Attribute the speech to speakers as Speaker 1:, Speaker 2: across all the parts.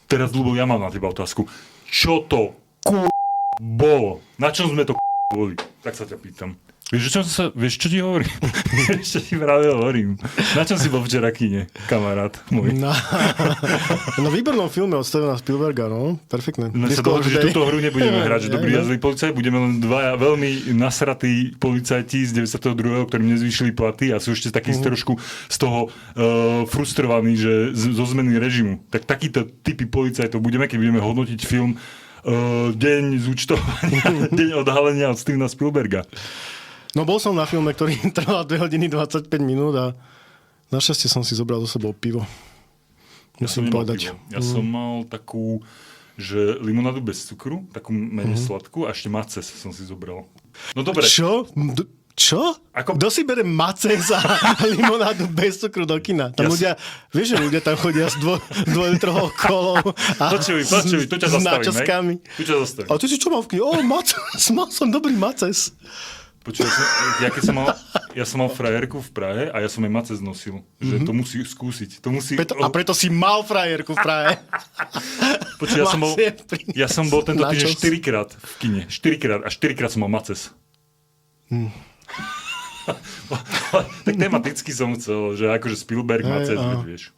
Speaker 1: Teraz, Ľubo, ja mám na teba otázku. Čo to bolo? Na čom sme to boli? Tak sa ťa pýtam. Vieš, čo ti hovorím? Vieš, čo ti práve hovorím? Na čom si bol včera kine, kamarát môj?
Speaker 2: Na výbornom filme od Stevena Spielberga, no. Perfektné.
Speaker 1: No sa dohodli, že túto hru nebudeme hrať, že dobrý a zlý policajt, budeme len dvaja veľmi nasratí policajti z 92., ktorým nezvýšili platy a sú ešte takí trošku z toho frustrovaní, že zo zmeny režimu. Tak takýto typy policajtov budeme, keď budeme hodnotiť film Deň zúčtovania, Deň odhalenia od Stevena Spielberga.
Speaker 2: No bol som na filme, ktorý trval 2 hodiny 25 minút a našťastie som si zobral so sebou pivo. Musím povedať.
Speaker 1: Ja som mal takú, že limonádu bez cukru, takú menej sladkú a ešte maces som si zobral. No dobre.
Speaker 2: Čo? Kto si bere maces a limonádu bez cukru do kina? Tam ľudia, vieš, že ľudia tam chodia s dvojlitrovou kolou a
Speaker 1: počuj, tu ťa
Speaker 2: s
Speaker 1: zastavím,
Speaker 2: náčaskami.
Speaker 1: Tu ťa zastavím.
Speaker 2: A ty si čo mal v kine? Maces, mal som dobrý maces.
Speaker 1: Počuj, ja som mal frajerku v Prahe a ja som jej maces nosil. Že to musí skúsiť.
Speaker 2: A preto si mal frajerku v Prahe.
Speaker 1: Počuj, ja som bol tento týždeň 4-krát v kine. 4-krát a 4-krát som mal maces. Tak tematicky som chcel, že akože Spielberg maces, vieš.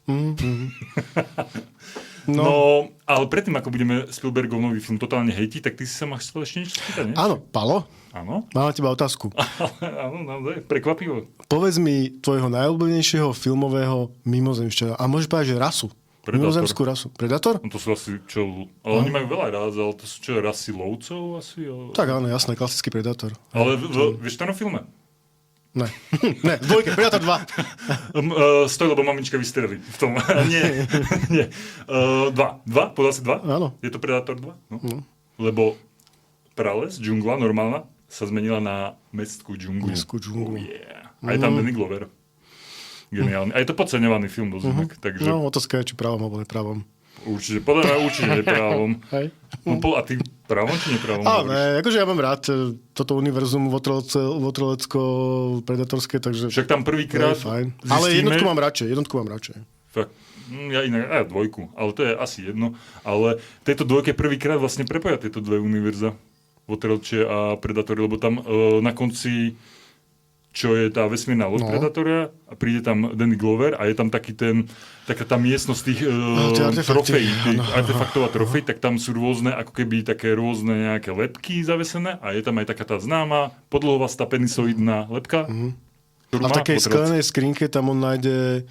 Speaker 1: No, ale predtým, ako budeme Spielbergov nový film totálne hejtiť, tak ty si sa ma chcel ešte niečo spýtať, nie?
Speaker 2: Áno, Palo?
Speaker 1: Áno?
Speaker 2: Mám na teba otázku.
Speaker 1: Áno, naozaj, prekvapivo.
Speaker 2: Povedz mi tvojho najobľúbenejšieho filmového mimozemšťana. A môžeš povedať, že rasu.
Speaker 1: Predator.
Speaker 2: Mimozemskú rasu. Predator?
Speaker 1: No to sú asi, čo... Ale oni majú veľa ráz, ale to sú čo, rasy lovcov asi?
Speaker 2: Tak áno, jasné, klasický Predator.
Speaker 1: Ale vieš to na filme?
Speaker 2: Ne, dvojke, Predator 2.
Speaker 1: Stojí, lebo mamička vystrelí v tom. Nie. 2. Podľa si 2?
Speaker 2: Áno.
Speaker 1: Je to Predator 2? No. Lebo prales, džungla normálna, sa zmenila na mestskú džunglu.
Speaker 2: Oh,
Speaker 1: yeah. A je tam Danny Glover. Geniálny. A je to podceňovaný film dosť. Takže...
Speaker 2: No, otázka je, či právom alebo nepravom.
Speaker 1: Určite, podľa mňa určite neprávom.
Speaker 2: Hej.
Speaker 1: No, a ty právom či neprávom?
Speaker 2: Ne, akože ja mám rád toto univerzum votrolecko-predatorské, takže...
Speaker 1: Však tam prvýkrát
Speaker 2: fajn.
Speaker 1: zistíme...
Speaker 2: Ale jednotku mám radšej.
Speaker 1: Fakt. Ja inak, dvojku, ale to je asi jedno. Ale tejto dvojke prvýkrát vlastne prepoja tieto dve univerza. Votrelčie a Predatory, lebo tam na konci, čo je tá vesmírna loď Predatoria, a príde tam Danny Glover a je tam taká tá miestnosť tých trofejí, artefaktov a trofej, tak tam sú rôzne, ako keby také rôzne nejaké lepky zavesené a je tam aj taká tá známa podlhovastá penisoidná lepka.
Speaker 2: A v takej sklenej skrinke tam on nájde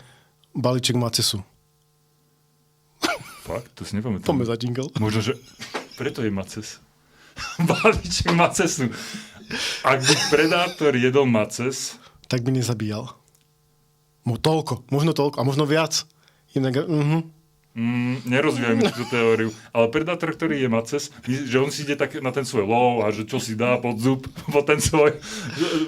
Speaker 2: balíček macesu.
Speaker 1: Fakt? To si nepamätám.
Speaker 2: Poďme za jingle.
Speaker 1: Možno, že preto je maces. Balíček macesu. Ak by Predátor jedol maces...
Speaker 2: Tak by nezabíjal. Možno toľko. A možno viac. Inak...
Speaker 1: Nerozvíjajme túto teóriu. Ale Predátor, ktorý je maces, že on si ide tak na ten svoj lov a že čo si dá pod zub, pod ten svoj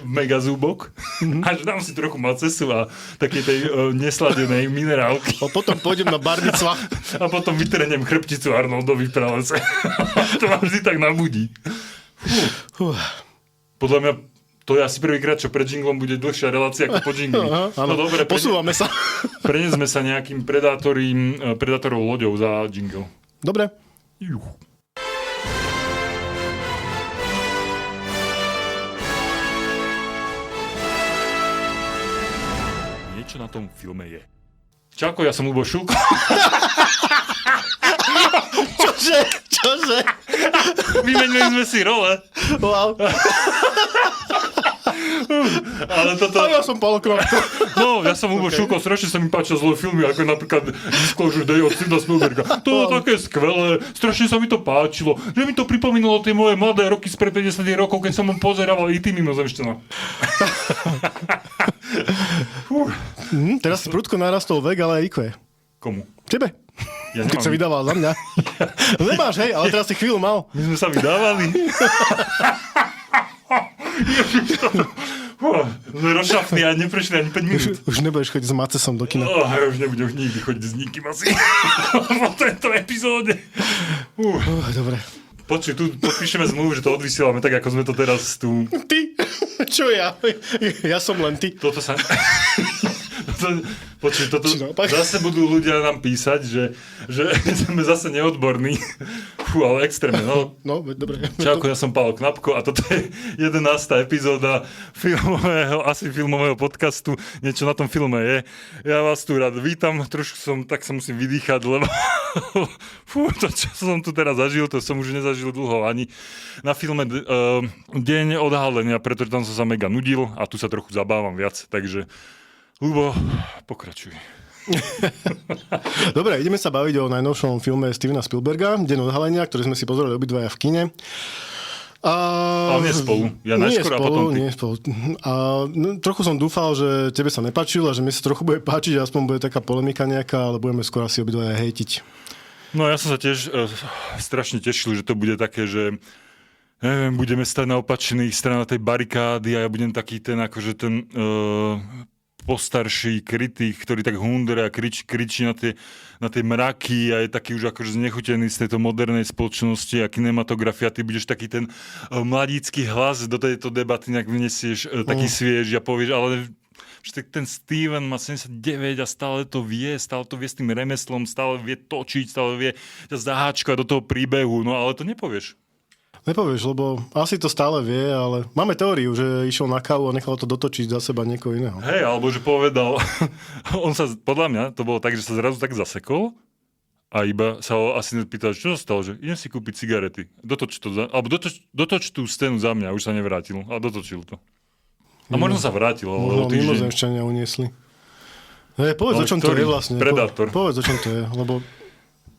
Speaker 1: mega zúbok. A že dám si trochu macesu a takej tej nesladenej minerálky.
Speaker 2: A potom pôjdem na barnicla.
Speaker 1: A potom vytrenem chrbticu Arnoldovi v pralese. To ma vždy tak nabudí. Podľa mňa to je asi prvýkrát, čo pred jinglom bude dlhšia relácia ako po jingli. No dobre,
Speaker 2: posúvame sa.
Speaker 1: Prenesme sa nejakým predátorov loďou za jingle.
Speaker 2: Dobre.
Speaker 1: Niečo na tom filme je. Čauko, ja som Ľubo Šulko.
Speaker 2: Čože?
Speaker 1: Vymenili sme si role.
Speaker 2: Wow.
Speaker 1: Ale toto...
Speaker 2: A ja som Paolo Krátko.
Speaker 1: No, ja som Ľubo Šulko, strašne sa mi páčia zlé filmy, ako napríklad Disclosure Day od Stevena Spielberga. To je také skvelé, strašne sa mi to páčilo. Že mi to pripomínalo tie moje mladé roky spred 50 rokov, keď som mu pozerával IT mimozemšťana.
Speaker 2: Teraz si prudko narastol vek, ale aj IQ.
Speaker 1: Komu?
Speaker 2: Tebe.
Speaker 1: Ja
Speaker 2: keď sa vydával za mňa. Nemáš, hej, ale teraz si chvíľu mal.
Speaker 1: My sme sa vydávali. Sme rozšafní a neprešli ani 5 minút.
Speaker 2: Už nebudeš chodiť s macesom do kina.
Speaker 1: Už nebudem nikdy chodiť s nikým asi. Po tejto epizóde.
Speaker 2: Dobre.
Speaker 1: Počuj, tu podpíšeme zmluvu, že to odvysielame tak, ako sme to teraz tu...
Speaker 2: Ty? Čo ja? Ja som len ty.
Speaker 1: Toto sa Počuj, toto zase budú ľudia nám písať, že sme zase neodborní. Fú, ale extrémne. No,
Speaker 2: dobre.
Speaker 1: Čauko, ja som Paolo Knapko a toto je 11. epizóda filmového podcastu. Niečo na tom filme je. Ja vás tu rád vítam. Trošku tak sa musím vydýchať, lebo to, čo som tu teraz zažil, to som už nezažil dlho ani na filme Deň odhalenia, pretože tam som sa mega nudil a tu sa trochu zabávam viac, takže Ľubo, pokračuj.
Speaker 2: Dobre, ideme sa baviť o najnovšom filme Stevena Spielberga, Deň odhalenia, ktorý sme si pozreli obidvaja v kine.
Speaker 1: Ale nie spolu. Ja najskôr a potom ty.
Speaker 2: Nie spolu. Trochu som dúfal, že tebe sa nepáčil a že mi sa trochu bude páčiť, aspoň bude taká polemika nejaká, ale budeme skôr asi obidvaja hejtiť.
Speaker 1: No ja som sa tiež strašne tešil, že to bude také, že neviem, budeme stať na opačných stranách tej barikády a ja budem taký ten, akože ten postarší kritik, ktorý tak hundre a kričí na tie mraky a je taký už akože znechutený z tejto modernej spoločnosti a kinematografia. Ty budeš taký ten mladícky hlas do tejto debaty, nejak vnesieš taký sviež a povieš, ale že ten Steven má 79 a stále to vie s tým remeslom, stále vie točiť, stále vie ťa zaháčkovať do toho príbehu, no ale to nepovieš.
Speaker 2: Nepovieš, lebo asi to stále vie, ale máme teóriu, že išiel na kávu a nechal to dotočiť za seba niekoho iného.
Speaker 1: Hej, alebo že povedal, podľa mňa to bolo tak, že sa zrazu tak zasekol a iba sa ho asi nepýtal, čo sa stalo, že idem si kúpiť cigarety. Dotoč tú scénu za mňa, už sa nevrátil a dotočil to. A možno sa vrátil, ale
Speaker 2: týždeň. Mimozemšťania uniesli. Povedz, o čom to je vlastne.
Speaker 1: Predátor.
Speaker 2: Povedz, o čom to je, lebo...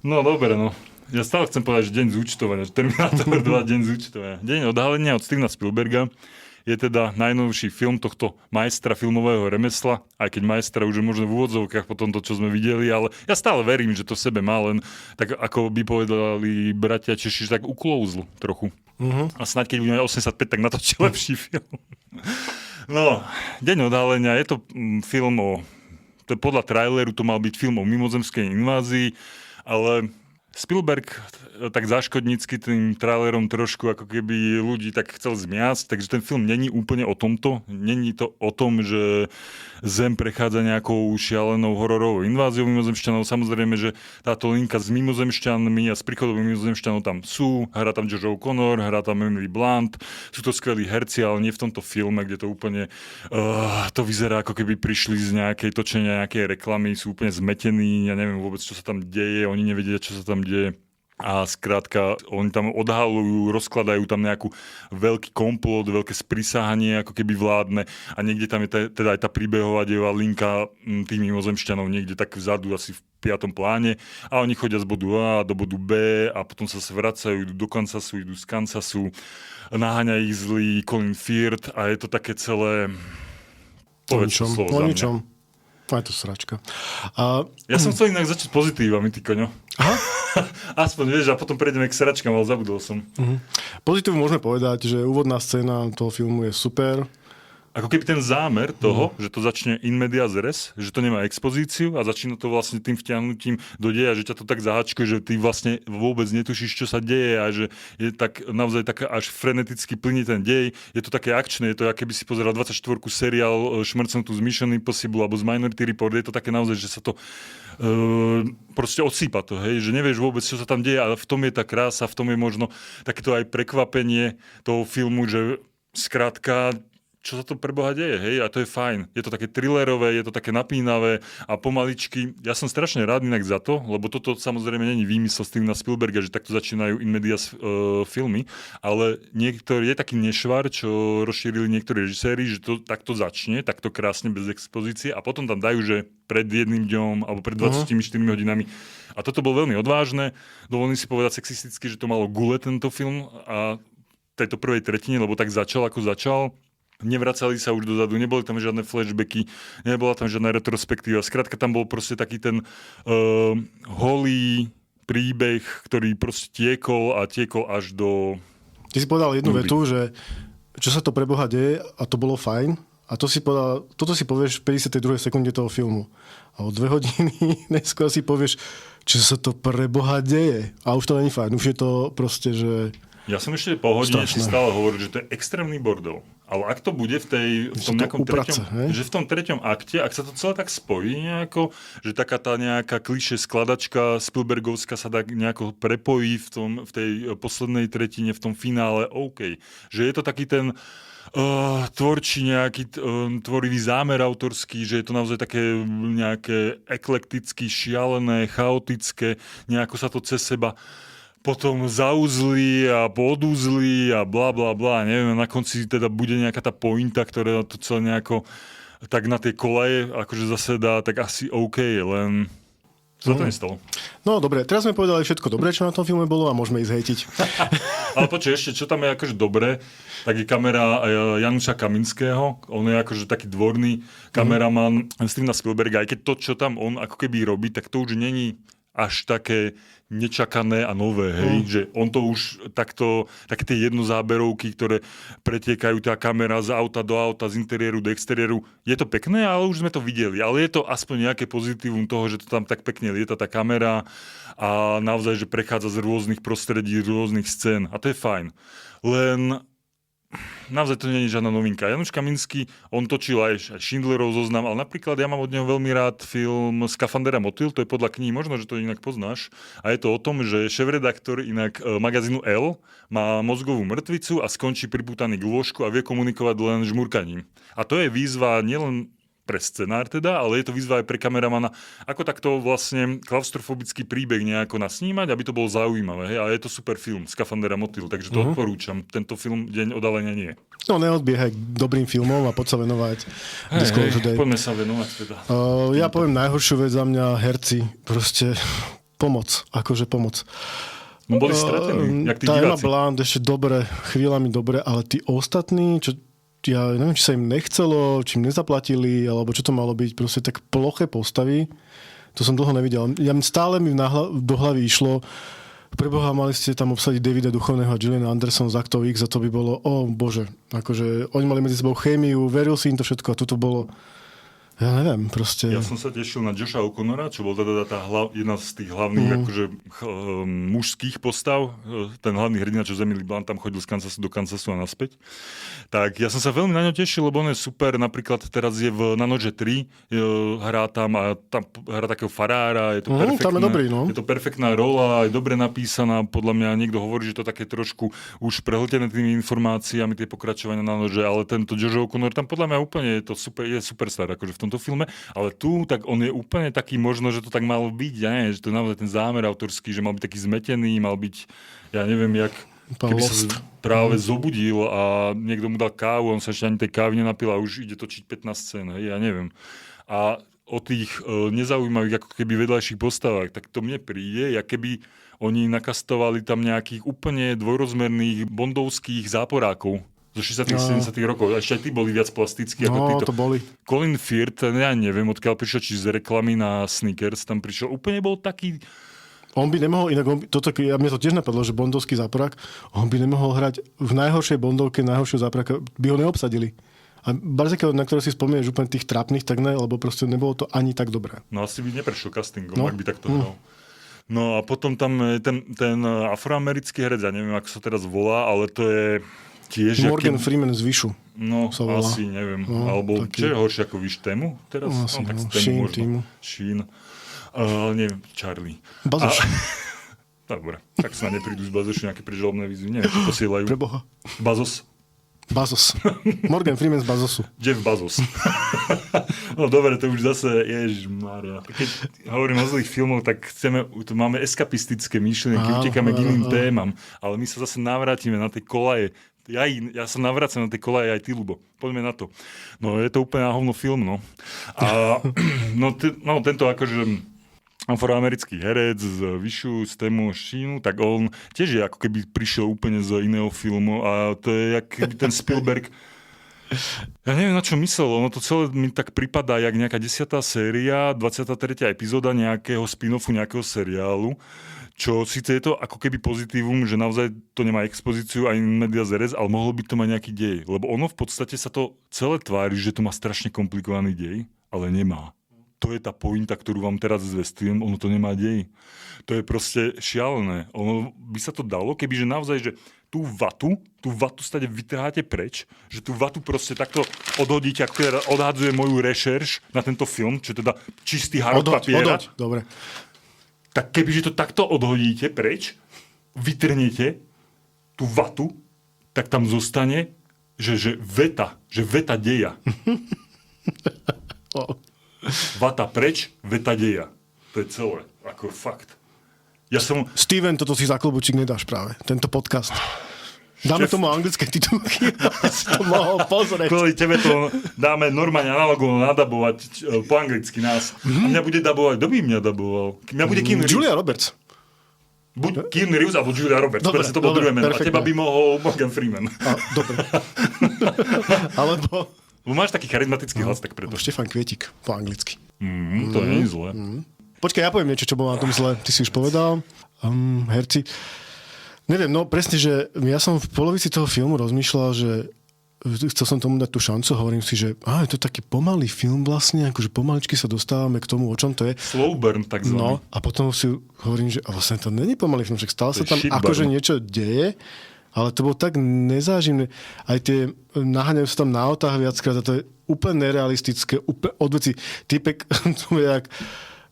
Speaker 1: No, dobre, no. Ja stále chcem povedať, že deň zúčtovania, Terminátor 2, deň zúčtovania. Deň odhalenia od Stevena Spielberga je teda najnovší film tohto majstra filmového remesla, aj keď majstra už je možno v úvodzovkách po tomto, čo sme videli, ale ja stále verím, že to v sebe má, len tak ako by povedali bratia Češi, že tak uklouzl trochu. A snáď keď budeme 85, tak natočí lepší film. No, Deň odhalenia, je to film podľa traileru to mal byť film o mimozemskej invázii, ale Spielberg tak záškodnícky tým trailerom trošku ako keby ľudí tak chcel zmiasť, takže ten film není úplne o tomto. Není to o tom, že Zem prechádza nejakou šialenou hororovou inváziou mimozemšťanov. Samozrejme, že táto linka s mimozemšťanmi a s príchodom mimozemšťanov tam sú. Hrá tam Josh O'Connor, hrá tam Emily Blunt. Sú to skvelí herci, ale nie v tomto filme, kde to úplne to vyzerá, ako keby prišli z nejakej točenia nejakej reklamy, sú úplne zmetení, ja neviem vôbec, čo sa tam deje, oni nevedia, čo sa tam deje. A skrátka, oni tam odhalujú, rozkladajú tam nejakú veľký komplot, veľké sprisahanie, ako keby vládne. A niekde tam je teda aj tá príbehová dejová linka tých mimozemšťanov niekde tak vzadu, asi v 5. pláne. A oni chodia z bodu A do bodu B a potom sa vracajú, idú do Kansasu, idú z Kansasu. Naháňa ich zlý Colin Firth a je to také celé... Povedz slovo za mňa.
Speaker 2: Je to sračka.
Speaker 1: Ja som chcel inak začať pozitívami, ty koňo. Aha. Aspoň vieš, a potom prejdeme k sračkám, ale zabudol som.
Speaker 2: Pozitív môžeme povedať, že úvodná scéna toho filmu je super.
Speaker 1: Ako keby ten zámer toho, že to začne in medias res, že to nemá expozíciu a začína to vlastne tým vtiahnutím do deja, že ťa to tak zaháčkuje, že ty vlastne vôbec netušíš, čo sa deje a že je tak naozaj taká až freneticky plní ten dej. Je to také akčné, je to, ako keby si pozeral 24 seriál Šmrcnutú z Mission Impossible alebo z Minority Report, je to také naozaj, že sa to proste odsýpa to, hej, že nevieš vôbec, čo sa tam deje, ale v tom je tá krása, v tom je možno takéto aj prekvapenie toho filmu, že skrátka čo sa to pre Boha deje, hej, a to je fajn. Je to také thrillerové, je to také napínavé a pomaličky. Ja som strašne rád inak za to, lebo toto samozrejme není výmysel Stevena Spielberga, že takto začínajú in medias filmy, ale je taký nešvar, čo rozšírili niektorí režiséri, že to takto začne, takto krásne bez expozície a potom tam dajú, že pred jedným dňom alebo pred 24 hodinami. A toto bolo veľmi odvážne. Dovolím si povedať sexisticky, že to malo gule tento film a tejto prvej tretine, lebo tak začal, ako začal. Nevracali sa už dozadu, neboli tam žiadne flashbacky, nebola tam žiadna retrospektíva. Skrátka tam bol proste taký ten holý príbeh, ktorý proste tiekol až do...
Speaker 2: Ty si povedal jednu vetu, že čo sa to pre Boha deje a to bolo fajn. A toto si povieš v 52. sekunde toho filmu. A o 2 hodiny neskôr si povieš, čo sa to pre Boha deje. A už to není fajn. Už je to proste, že...
Speaker 1: Ja som ešte po hodine si
Speaker 2: Strašné.
Speaker 1: stále hovoril, že to je extrémny bordel. Ale ak to bude v tom nejakom že v tom treťom akte, ak sa to celé tak spojí nejako, že taká tá nejaká klišé skladačka Spielbergovská sa tak nejako prepojí v tej poslednej tretine, v tom finále, OK. Že je to taký ten tvorčí nejaký tvorivý zámer autorský, že je to naozaj také nejaké eklekticky šialené, chaotické, nejako sa to cez seba potom zauzli a poduzli a bla bla bla, neviem, na konci teda bude nejaká tá pointa, ktorá to celé nejako tak na tie koleje akože zase dá, tak asi OK, len sa to nestalo.
Speaker 2: No dobre, teraz sme povedali všetko dobré, čo na tom filme bolo a môžeme ísť hejtiť.
Speaker 1: Ale počuj, ešte čo tam je akože dobré, tak je kamera Januša Kaminského, on je akože taký dvorný kameraman Stevena Spielberga, aj keď to, čo tam on ako keby robí, tak to už není až také nečakané a nové, hej, že on to už takto, také tie jednozáberovky, ktoré pretiekajú tá kamera z auta do auta, z interiéru do exteriéru, je to pekné, ale už sme to videli, ale je to aspoň nejaké pozitívum toho, že to tam tak pekne lieta tá kamera a naozaj, že prechádza z rôznych prostredí, z rôznych scén a to je fajn. Len naozaj to nie je žiadna novinka. Januš Kaminský, on točil aj Schindlerov zoznam, ale napríklad ja mám od neho veľmi rád film Skafander a motýl, to je podľa kníh, možno, že to inak poznáš. A je to o tom, že šéfredaktor inak magazínu Elle má mozgovú mŕtvicu a skončí pripútaný k lôžku a vie komunikovať len žmurkaním. A to je výzva nielen pre scenár teda, ale je to výzva aj pre kameramana, ako takto vlastne klaustrofobický príbeh nejako nasnímať, aby to bolo zaujímavé. Hej? A je to super film, Skafander a motýl, takže to odporúčam. Tento film Deň odhalenia nie.
Speaker 2: No neodbiehaj k dobrým filmom a poď sa venovať Disclosure Day.
Speaker 1: Poďme sa venovať teda.
Speaker 2: Ja poviem najhoršiu vec za mňa, herci, proste pomoc, akože pomoc.
Speaker 1: No boli stratení, jak tí
Speaker 2: tá Emma
Speaker 1: diváci.
Speaker 2: Blunt ešte dobre, chvíľami dobre, ale tí ostatní, čo ja neviem, či sa im nechcelo, či im nezaplatili, alebo čo to malo byť, proste tak ploché postavy. To som dlho nevidel. Stále mi do hlavy išlo, preboha, mali ste tam obsadiť Davida Duchovného a Gillian Anderson z Aktov X a to by bolo, bože, akože oni mali medzi sebou chémiu, veril si im to všetko a toto bolo, ja neviem, proste.
Speaker 1: Ja som sa tešil na Josha O'Connora, čo bol teda jedna z tých hlavných akože, mužských postav. Ten hlavný hrdina, čo z Emily Blunt tam chodil z Kansasu do Kansasu a naspäť. Tak ja som sa veľmi na ňo tešil, lebo on je super. Napríklad teraz je na Nože 3, hrá tam a tam hrá takého farára. Je to perfektná,
Speaker 2: tam je dobrý, no.
Speaker 1: Je to perfektná rola, je dobre napísaná. Podľa mňa niekto hovorí, že to také trošku už prehltené tými informáciami, tie pokračovania na Nože, ale tento Josh O'Connor tam podľa mňa úplne je to super, je superstar akože v tomto filme, ale tu tak on je úplne taký možno, že to tak malo byť, ja neviem, že to je naozaj ten zámer autorský, že mal byť taký zmetený, mal byť, ja neviem, jak keby sa práve zobudil a niekto mu dal kávu, on sa ešte ani tej kávy nenapil a už ide točiť 15 scén, hej, ja neviem. A o tých nezaujímavých ako keby vedľajších postavách, tak to mne príde, jak keby oni nakastovali tam nejakých úplne dvojrozmerných bondovských záporákov zo 60 70 rokov. Ešte aj tí boli viac plastickí ako títo.
Speaker 2: To boli.
Speaker 1: Colin Firth, ja neviem, odkiaľ prišiel, či z reklamy na Snickers tam prišiel. Úplne bol taký...
Speaker 2: On by nemohol, inak mne to tiež napadlo, že bondovský záporák, on by nemohol hrať v najhoršej bondovke, najhoršieho záporáka, by ho neobsadili. A Barzeka, na ktoré si spomenieš úplne tých trápnych, tak ne, lebo proste nebolo to ani tak dobré.
Speaker 1: No asi by neprešiel castingom, ak by takto hral. No a potom tam je ten afroamerický herec, ja neviem, ako sa teraz volá, ale to je tiež...
Speaker 2: Morgan Freeman z Vyšu.
Speaker 1: No, asi neviem. Alebo taký... čo je horšie ako Vyš tému? Teraz?
Speaker 2: Asi,
Speaker 1: tak
Speaker 2: Sheen
Speaker 1: možno. Sheen. Neviem, Charlie.
Speaker 2: Bazoš.
Speaker 1: Dobre, tak sa neprídu z Bazošu nejaké prežalobné výzvy. Neviem, čo posielajú.
Speaker 2: Preboha.
Speaker 1: Bazos.
Speaker 2: Morgan Freeman z Bazosu.
Speaker 1: Jeff Bazos. No dobre, to už zase, ježišmária. Keď hovorím o zlých filmoch, tak tu máme eskapistické myšlienky, utekáme k iným témam, ale my sa zase navrátime na tie kolaje. Ja sa navracam na tie kolaje aj ty, Ľubo. Poďme na to. No, je to úplne na hovno film, no. A tento akože afroamerický herec z Vyšu, z tému Sheenu, tak on tiež je ako keby prišiel úplne z iného filmu a to je jak keby ten Spielberg. Ja neviem, na čo myslel, ono to celé mi tak pripadá jak nejaká 10. séria, 23. epizóda nejakého spin-offu, nejakého seriálu, čo síce je to ako keby pozitívum, že naozaj to nemá expozíciu ani media zerez, ale mohlo by to mať nejaký dej, lebo ono v podstate sa to celé tvári, že to má strašne komplikovaný dej, ale nemá. To je tá pointa, ktorú vám teraz zvestujem, ono to nemá dej. To je proste šialené. Ono by sa to dalo, kebyže naozaj, že tú vatu stade vytrháte preč, že tú vatu proste takto odhodíte, ako teda odhadzuje moju rešerš na tento film, čo teda čistý harok papiera.
Speaker 2: Odhoď, dobre.
Speaker 1: Tak kebyže to takto odhodíte preč, vytrhnete tú vatu, tak tam zostane, že veta deja. Vata preč, veta deja. To je celé, ako fakt.
Speaker 2: Steven, toto si za klobučík nedáš práve, tento podcast. Dáme tomu anglické titulky, aby si to mohol pozrieť.
Speaker 1: Kvôli tebe to dáme normálne analogovo nadabovať po anglicky nás. A mňa bude dabovať, kto by mňa daboval? Mňa bude Keanu Reeves.
Speaker 2: Julia Roberts.
Speaker 1: Buď Keanu Reeves alebo Julia Roberts. Dobre, to bol druhé meno. A teba by mohol Morgan Freeman.
Speaker 2: Dobre. Alebo...
Speaker 1: Máš taký charizmatický hlas, tak preto.
Speaker 2: Štefan Kvietik po anglicky.
Speaker 1: To nie je zlé.
Speaker 2: Počkaj, ja poviem niečo, čo bolo na tom zle. Ty si už povedal. Herci. Neviem, no presne, že ja som v polovici toho filmu rozmýšľal, že chcel som tomu dať tú šancu, hovorím si, že je to taký pomalý film vlastne, akože pomaličky sa dostávame k tomu, o čom to je.
Speaker 1: Slow burn, takzvaný.
Speaker 2: No, a potom si hovorím, že vlastne to není pomalý film, však stále sa tam akože niečo deje, ale to bolo tak nezáživné. Aj tie naháňajú sa tam na autách viackrát a to je úplne nerealistické, úplne odveci. Týpek, to je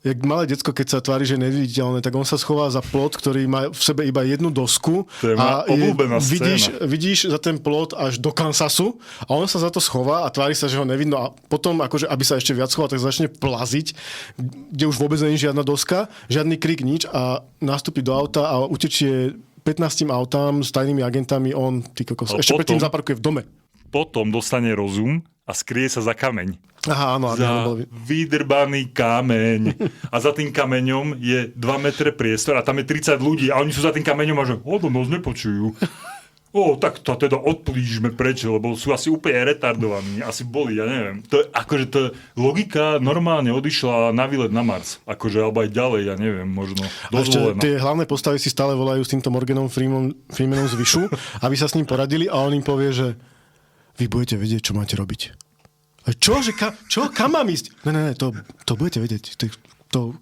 Speaker 2: jak malé decko, keď sa tvári, že je neviditeľné, tak on sa schová za plot, ktorý má v sebe iba jednu dosku
Speaker 1: a
Speaker 2: vidíš za ten plot až do Kansasu a on sa za to schová a tvári sa, že ho nevidno a potom, akože, aby sa ešte viac schoval, tak začne plaziť, kde už vôbec nie je žiadna doska, žiadny krik, nič a nastúpi do auta a utečie 15 autám s tajnými agentami, on, ty kokos, ešte predtým zaparkuje v dome.
Speaker 1: Potom dostane rozum a skrie sa za kameň.
Speaker 2: Aha, áno.
Speaker 1: Za vydrbaný kameň. A za tým kameňom je 2 metre priestor a tam je 30 ľudí a oni sú za tým kameňom a že nás nepočujú. Tak to teda odplížme preč, lebo sú asi úplne retardovaní. Asi boli, ja neviem. To je, akože to logika normálne odišla na výlet na Mars. Akože, alebo aj ďalej, ja neviem, možno dozvolená.
Speaker 2: Tie hlavné postavy si stále volajú s týmto Morganom Freemanom z Vyšu, aby sa s ním poradili a on im povie, že vy budete vedieť, čo máte robiť. Čože? Kam mám ísť? Ne, to budete vedieť.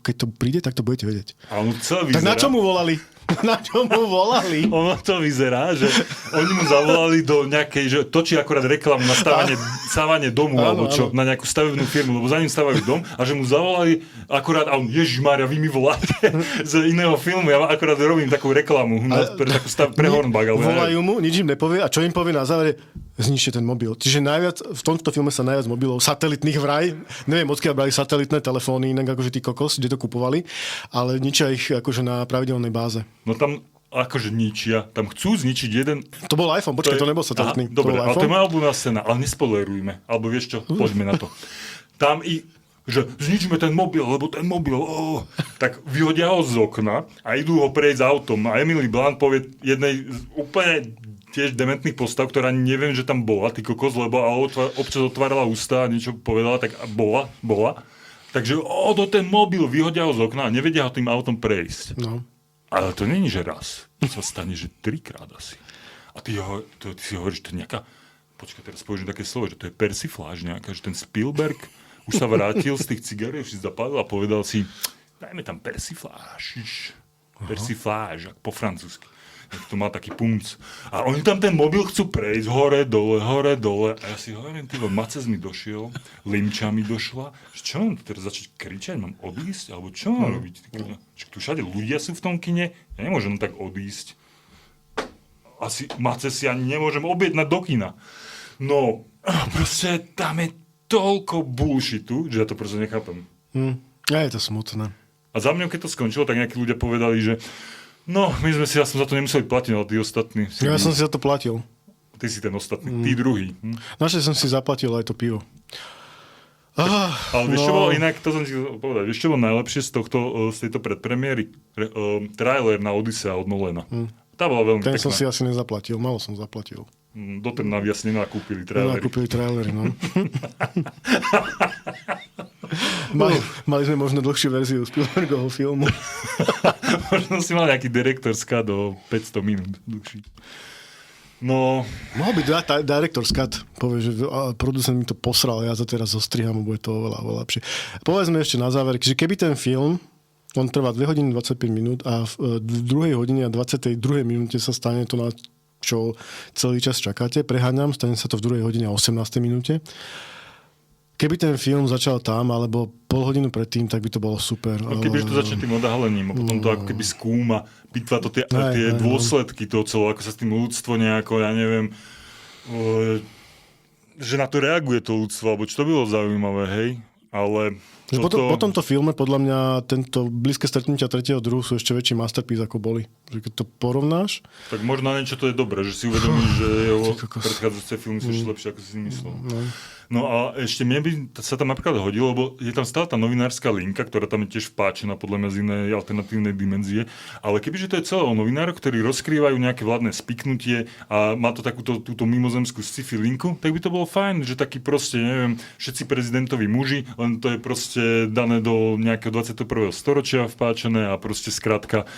Speaker 2: Keď to príde, tak to budete vedieť.
Speaker 1: A on celé vyzerá...
Speaker 2: Tak na čo mu volali? Ono
Speaker 1: to vyzerá, že oni mu zavolali do nejakej, že točí akorát reklamu na stávanie domu, alebo čo, na nejakú stavebnú firmu, lebo za ním stavajú dom a že mu zavolali akorát, a on, Ježišmária, vy mi voláte z iného filmu, ja akorát robím takú reklamu pre Hornbach.
Speaker 2: Volajú mu, nič im nepovie a čo im povie na závere? Zničte ten mobil. Čiže v tomto filme sa najviac mobilov satelitných vraj, neviem odkiaľ brali satelitné telefóny, inak akože tí kokos, kde to kupovali, ale ničia ich akože na pravidelnej báze.
Speaker 1: No tam akože ničia, tam chcú zničiť jeden...
Speaker 2: To bol iPhone, počkaj, to nebol satelitný.
Speaker 1: Dobre, ale to je moja obľúbená scéna, ale nespoilerujme, alebo vieš čo, poďme na to. Tam že zničíme ten mobil, lebo ten mobil, tak vyhodia ho z okna a idú ho prejsť autom a Emily Blunt povie jednej úplne tiež dementných postav, ktorá neviem, že tam bola, ty kokos, lebo občas otvárala ústa a niečo povedala, tak bola. Takže do ten mobil vyhodia ho z okna a nevedia ho tým autom prejsť. No. Ale to není, že raz. To sa stane, že 3-krát asi. A ty si hovoríš, to je nejaká... Počkaj, teraz použijem také slovo, že to je persifláž nejaká, že ten Spielberg už sa vrátil z tých cigariek, si zapadol a povedal si, dajme tam persifláž. Persifláž, po francúzsky. To má taký punc. A oni tam ten mobil chcú prejsť hore, dole. A ja si hovorím, Maces mi došiel, Limča mi došla. Čo mám teraz začať kričať? Mám odísť? Alebo čo mám robiť? Tu všade ľudia sú v tom kine. Ja nemôžem tak odísť. Asi Maces si ani nemôžem objednať do kina. No, proste tam je toľko bullshitu, že ja to proste nechápem.
Speaker 2: Je to smutné.
Speaker 1: A za mňa, keď to skončilo, tak nejakí ľudia povedali, že no, ja som za to nemuseli platiť, ale tí ostatní...
Speaker 2: Ja som si za to platil.
Speaker 1: Ty si ten ostatný, tí druhý.
Speaker 2: Našli som si zaplatil aj to pivo.
Speaker 1: Ale vieš, čo bolo inak, to som ti povedal, vieš, čo bolo najlepšie z tejto predpremiéry? Trailer na Odyssea od Nolana. Tá bola veľmi pekná.
Speaker 2: Ten som si asi nezaplatil, malo som zaplatil.
Speaker 1: Doten naviac nenakúpili trailery.
Speaker 2: Nenakúpili trailery, no. Mali sme možno dlhšiu verziu Spielbergovho filmu.
Speaker 1: Možno si mal nejaký director's cut do 500 minút dlhší. No...
Speaker 2: Mohol byť director's cut. Povie, že producent mi to posral, ja to teraz zostriham a bude to oveľa lepšie. Povedzme ešte na záver, že keby ten film, on trvá 2 hodiny 25 minút a v 2 hodine a 22 minúte sa stane to čo celý čas čakáte. Preháňam, stane sa to v 2 hodine a 18. minúte. Keby ten film začal tam, alebo pol hodinu predtým, tak by to bolo super.
Speaker 1: No kebyže to začne tým odhalením a potom to ako keby skúma, pitva to tie dôsledky toho celého, ako sa s tým ľudstvo nejako, ja neviem, že na to reaguje to ľudstvo, alebo čo to bylo zaujímavé, hej? Ale
Speaker 2: po tomto filme podľa mňa tento blízke stretnutia 3. druhu sú ešte väčší masterpiece, ako boli. Že keď to porovnáš...
Speaker 1: Tak možno niečo to je dobré, že si uvedomíš, že jeho predchádzajúce filmy sú ešte lepšie, ako si myslel. No a ešte mne by sa tam napríklad hodilo, lebo je tam stále tá novinárska linka, ktorá tam je tiež vpáčená podľa mňa z inej alternatívnej dimenzie. Ale kebyže to je celé o novinároch, ktorí rozkrývajú nejaké vládne spiknutie a má to túto mimozemskú sci-fi linku, tak by to bolo fajn, že taký proste, neviem, všetci prezidentoví muži, len to je proste dané do nejakého 21. storočia vpáčené a proste skrátka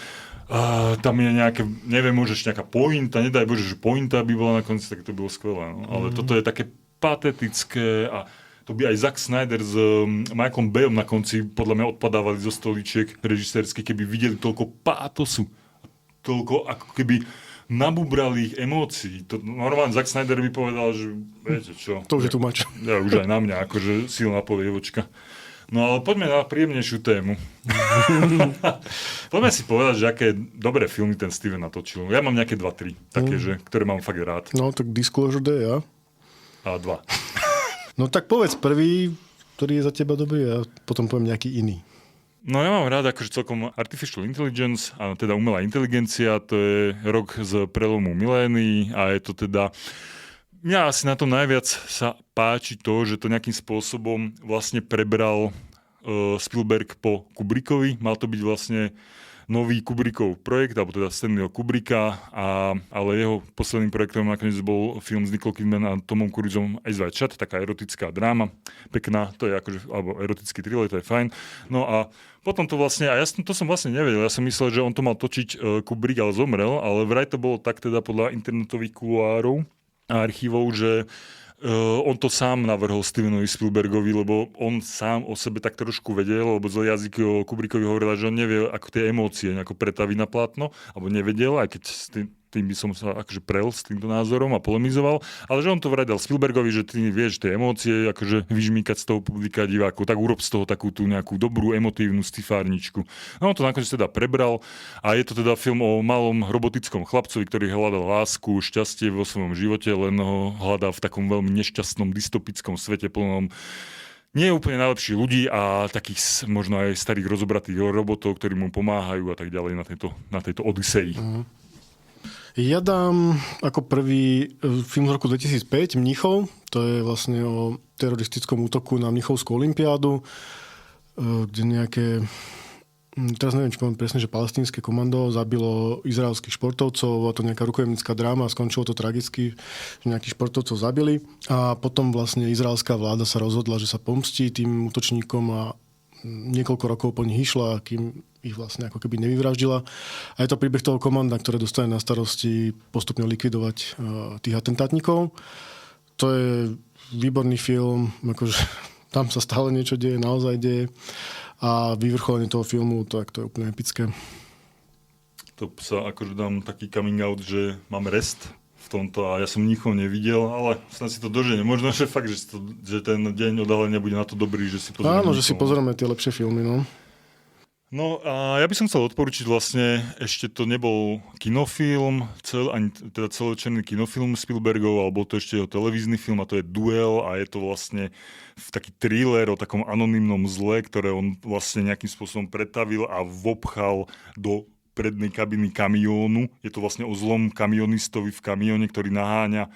Speaker 1: tam je nejaké, neviem, môžeš nejaká pointa, nedaj Bože, že pointa by bola na konci, tak to bylo skvelé. No? Ale toto je také patetické a to by aj Zack Snyder s Michaelom Bayom na konci podľa mňa odpadávali zo stoličiek režisérskych, keby videli toľko pátosu, toľko ako keby nabubrali ich emócií. Normálne Zack Snyder by povedal, že viete čo.
Speaker 2: To už je tu mač.
Speaker 1: Ja už aj na mňa, akože silná polievočka. No ale poďme na príjemnejšiu tému. Poďme si povedať, že aké dobré filmy ten Steven natočil. Ja mám nejaké 2-3, také, že, ktoré mám fakt rád.
Speaker 2: No tak Disclosure Day, ja?
Speaker 1: A 2.
Speaker 2: No tak povedz prvý, ktorý je za teba dobrý a potom poviem nejaký iný.
Speaker 1: No ja mám rád akože celkom Artificial Intelligence, a teda umelá inteligencia, to je rok z prelomu milénií a je to teda... Mňa asi na to najviac sa páči to, že to nejakým spôsobom vlastne prebral Spielberg po Kubrickovi. Mal to byť vlastne nový Kubrickov projekt, alebo teda Stanleyho Kubricka, ale jeho posledným projektom nakoniec bol film s Nicole Kidman a Tomom Cruiseom Eyes Wide Shut, taká erotická dráma, pekná, to je akože, alebo erotický thriller, to je fajn. No a potom to vlastne, a ja to som vlastne nevedel, ja som myslel, že on to mal točiť Kubrick, ale zomrel, ale vraj to bolo tak teda podľa internetových kuloárov a archívov, že on to sám navrhol Stevenovi Spielbergovi, lebo on sám o sebe tak trošku vedel, lebo zlý jazyk o Kubrickovi hovorila, že on nevie, ako tie emócie nejako pretaviť na plátno, alebo nevedel, aj keď tým by som sa akože prel s týmto názorom a polemizoval, ale že on to vraj dal Spielbergovi, že ty vieš tie emócie akože vyžmýkať z toho publika divákov, tak urob z toho takú tú nejakú dobrú emotívnu stifárničku. No on to nakoniec teda prebral a je to teda film o malom robotickom chlapcovi, ktorý hľadal lásku, šťastie vo svojom živote, len ho hľadá v takom veľmi nešťastnom dystopickom svete plnom nie je úplne najlepší ľudí a takých možno aj starých rozobratých robotov, ktorí mu pomáhajú a tak ďalej na tejto Odysei.
Speaker 2: Ja dám ako prvý film z roku 2005, Mníchov. To je vlastne o teroristickom útoku na Mníchovskú olympiádu, kde nejaké, teraz neviem, či poviem presne, že palestínske komando zabilo izraelských športovcov, a to nejaká rukojemnická dráma, skončilo to tragicky, že nejakých športovcov zabili. A potom vlastne izraelská vláda sa rozhodla, že sa pomstí tým útočníkom a niekoľko rokov po nich išla, kým ich vlastne ako keby nevyvraždila. A je to príbeh toho komanda, ktoré dostane na starosti postupne likvidovať tých atentátnikov. To je výborný film, akože tam sa stále niečo deje, naozaj deje. A vyvrcholenie toho filmu, to je úplne epické.
Speaker 1: To sa akože dám taký coming out, že mám rest v tomto a ja som Mníchov nevidel, ale snad si to dožene. Možno, že fakt, že ten deň odhalenia bude na to dobrý, že si pozrieme.
Speaker 2: Áno, že si pozrieme tie lepšie filmy, no.
Speaker 1: No a ja by som chcel odporučiť vlastne, ešte to nebol kinofilm, ani teda celovečerný kinofilm Spielbergov, alebo to ešte jeho televízny film a to je Duel a je to vlastne taký thriller o takom anonymnom zle, ktoré on vlastne nejakým spôsobom pretavil a vopchal do prednej kabiny kamiónu. Je to vlastne o zlom kamionistovi v kamióne, ktorý naháňa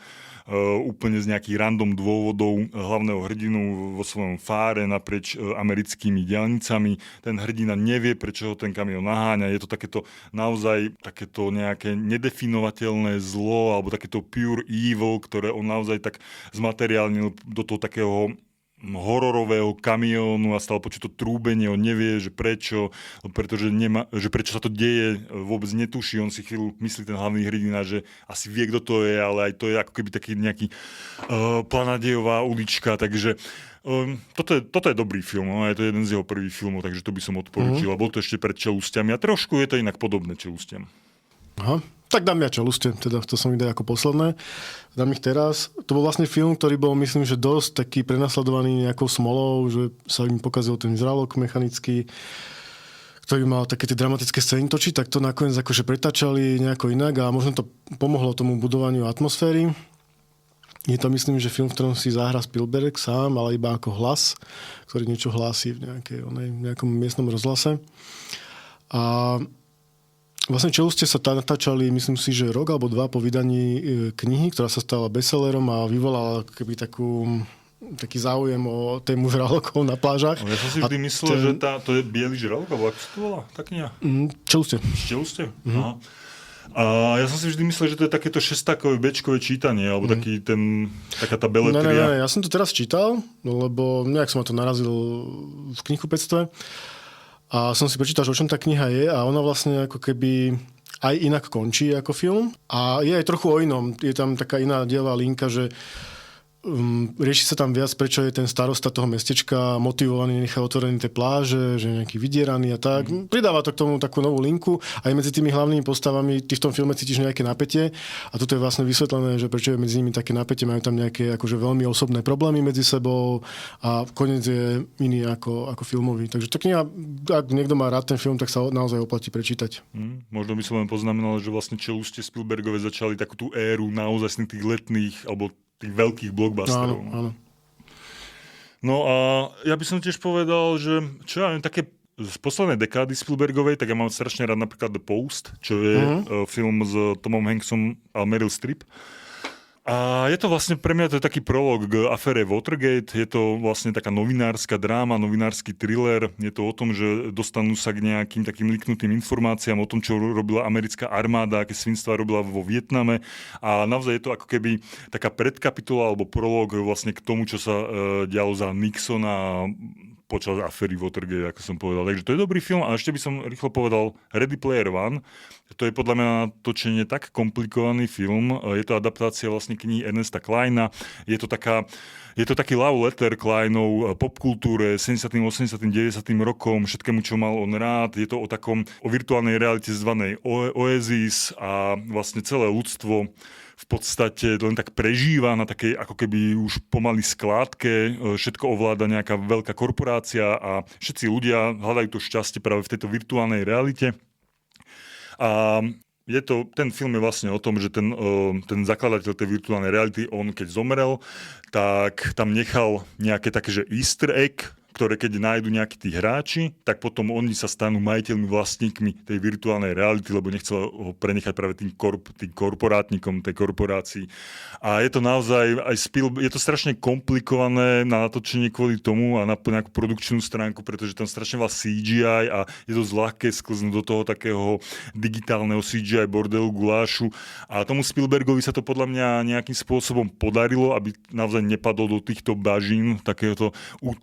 Speaker 1: úplne z nejakých random dôvodov hlavného hrdinu vo svojom fáre naprieč americkými diaľnicami. Ten hrdina nevie, prečo ho ten kamión naháňa. Je to takéto naozaj takéto nejaké nedefinovateľné zlo alebo takéto pure evil, ktoré on naozaj tak zmateriálnil do toho takého hororového kamiónu a stále počuť to trúbenie, on nevie, že prečo, pretože že prečo sa to deje, vôbec netuší, on si chvíľu myslí ten hlavný hrdina, že asi vie, kto to je, ale aj to je ako keby taký nejaký Planadejová ulička, takže toto je dobrý film, no, je to jeden z jeho prvých filmov, takže to by som odporúčil, a bol to ešte pred Čelústiami a trošku je to inak podobné Čelústiam.
Speaker 2: Aha. Tak dám ja Čeluste, teda to som ide ako posledné. Dám ich teraz. To bol vlastne film, ktorý bol, myslím, že dosť taký prenasledovaný nejakou smolou, že sa im pokazil ten žralok mechanický, ktorý mal také tie dramatické scény točiť, tak to nakoniec akože pretáčali nejako inak a možno to pomohlo tomu budovaniu atmosféry. Je to, myslím, že film, v ktorom si zahra Spielberg sám, ale iba ako hlas, ktorý niečo hlási v nejakom miestnom rozhlase. A vlastne Čeluste sa natáčali, myslím si, že rok alebo dva po vydaní knihy, ktorá sa stala bestsellerom a vyvolala keby taký záujem o tému žralokov na plážach.
Speaker 1: Ja som si vždy myslel, že to je Bielý žralok, alebo ako sa to volá, tá kniha?
Speaker 2: Čeluste.
Speaker 1: Čeluste? Aha. A ja som si vždy myslel, že to je takéto šestákové bečkové čítanie, alebo taká tá beletria.
Speaker 2: Ne, ja som to teraz čítal, lebo nejak som ma to narazil v knihkupectve. A som si prečítal, že o čom tá kniha je a ona vlastne ako keby aj inak končí ako film. A je aj trochu o inom. Je tam taká iná dielová linka, že rieši sa tam viac, prečo je ten starosta toho mestečka motivovaný nechať otvorené tie pláže, že nejaký vydieraný a tak. Pridáva to k tomu takú novú linku. Aj medzi tými hlavnými postavami ty v tom filme cítiš nejaké napätie a toto je vlastne vysvetlené, že prečo je medzi nimi také napätie, majú tam nejaké akože veľmi osobné problémy medzi sebou a koniec je iný ako filmový. Takže tá kniha, ak niekto má rád ten film, tak sa naozaj oplatí prečítať.
Speaker 1: Možno by som len poznamenal, že vlastne Čeluste Spielbergové začali takú tú éru naozaj tých letných alebo tých veľkých blockbusterov.
Speaker 2: Áno.
Speaker 1: No a ja by som tiež povedal, že čo ja viem, také z poslednej dekády Spielbergovej, tak ja mám strašne rád napríklad The Post, čo je film s Tomom Hanksom a Meryl Streep. A je to vlastne pre mňa to je taký prolog k afére Watergate, je to vlastne taká novinárska dráma, novinársky thriller, je to o tom, že dostanú sa k nejakým takým liknutým informáciám o tom, čo robila americká armáda, aké svinstva robila vo Vietname a naozaj je to ako keby taká predkapitola alebo prolog vlastne k tomu, čo sa dialo za Nixona počas aféry Watergate, ako som povedal. Takže to je dobrý film a ešte by som rýchlo povedal Ready Player One. To je podľa mňa natočenie tak komplikovaný film. Je to adaptácia vlastne knihy Ernesta Kleina. Je to taký love letter Kleinov popkultúre, 70., 80., 90. rokom, všetkému, čo mal on rád. Je to o virtuálnej realite zvanej Oasis a vlastne celé ľudstvo v podstate len tak prežíva na takej ako keby už pomaly skládke, všetko ovláda nejaká veľká korporácia a všetci ľudia hľadajú to šťastie práve v tejto virtuálnej realite. A ten film je vlastne o tom, že ten zakladateľ tej virtuálnej reality, on keď zomrel, tak tam nechal nejaké také, že easter egg, ktoré keď nájdu nejakí tí hráči, tak potom oni sa stanú majiteľmi, vlastníkmi tej virtuálnej reality, lebo nechcel ho prenechať práve tým korporátnikom tej korporácii. A je to naozaj je to strašne komplikované na natočenie kvôli tomu a na nejakú produkčnú stránku, pretože tam strašne veľa CGI a je to ľahké sklznúť do toho takého digitálneho CGI bordelu gulášu. A tomu Spielbergovi sa to podľa mňa nejakým spôsobom podarilo, aby naozaj nepadol do týchto bažín takéhoto